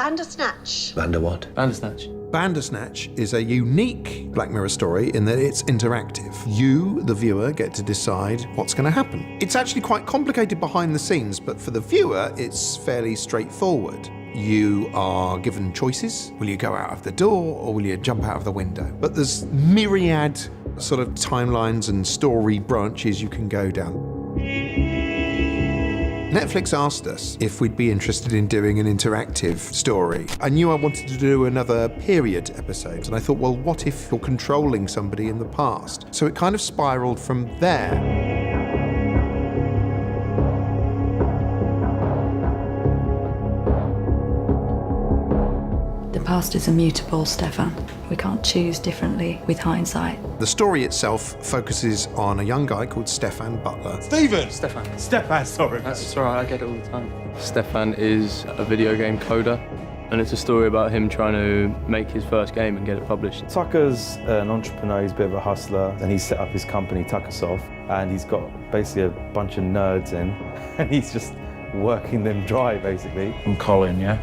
Bandersnatch. What? Bandersnatch. Bandersnatch is a unique Black Mirror story in that it's interactive. You, the viewer, get to decide what's going to happen. It's actually quite complicated behind the scenes, but for the viewer, it's fairly straightforward. You are given choices. Will you go out of the door or will you jump out of the window? But there's myriad sort of timelines and story branches you can go down. Netflix asked us if we'd be interested in doing an interactive story. I knew I wanted to do another period episode, and I thought, well, what if you're controlling somebody in the past? So it kind of spiraled from there. The past is immutable, Stefan. We can't choose differently with hindsight. The story itself focuses on a young guy called Stefan Butler. Stefan, sorry. That's all right, I get it all the time. Stefan is a video game coder, and it's a story about him trying to make his first game and get it published. Tucker's an entrepreneur, he's a bit of a hustler, and he's set up his company, Tuckersoft, and he's got basically a bunch of nerds in, and he's just working them dry, basically. I'm Colin, yeah?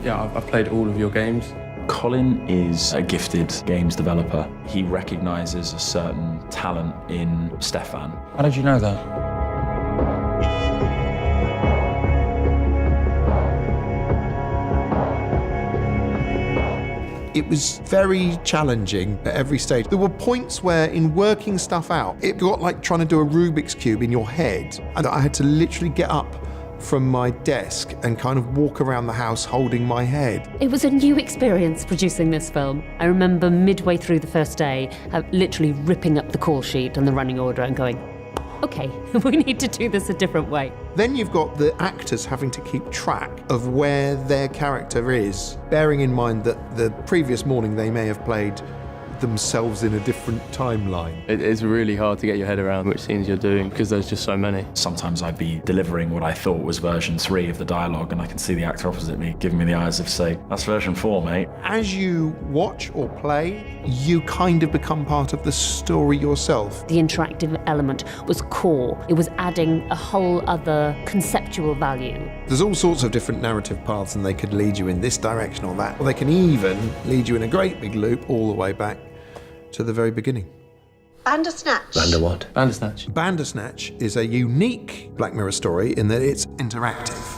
Yeah, I've played all of your games. Colin is a gifted games developer. He recognises a certain talent in Stefan. How did you know that? It was very challenging at every stage. There were points where, in working stuff out, it got like trying to do a Rubik's Cube in your head, and I had to literally get up from my desk and kind of walk around the house holding my head. It was a new experience producing this film. I remember midway through the first day, literally ripping up the call sheet and the running order and going, okay, we need to do this a different way. Then you've got the actors having to keep track of where their character is, bearing in mind that the previous morning they may have played themselves in a different timeline. It's really hard to get your head around which scenes you're doing because there's just so many. Sometimes I'd be delivering what I thought was version 3 of the dialogue, and I can see the actor opposite me giving me the eyes of, say, that's version 4, mate. As you watch or play, you kind of become part of the story yourself. The interactive element was core. It was adding a whole other conceptual value. There's all sorts of different narrative paths, and they could lead you in this direction or that, or they can even lead you in a great big loop all the way back to the very beginning. Bandersnatch. What? Bandersnatch. Bandersnatch is a unique Black Mirror story in that it's interactive.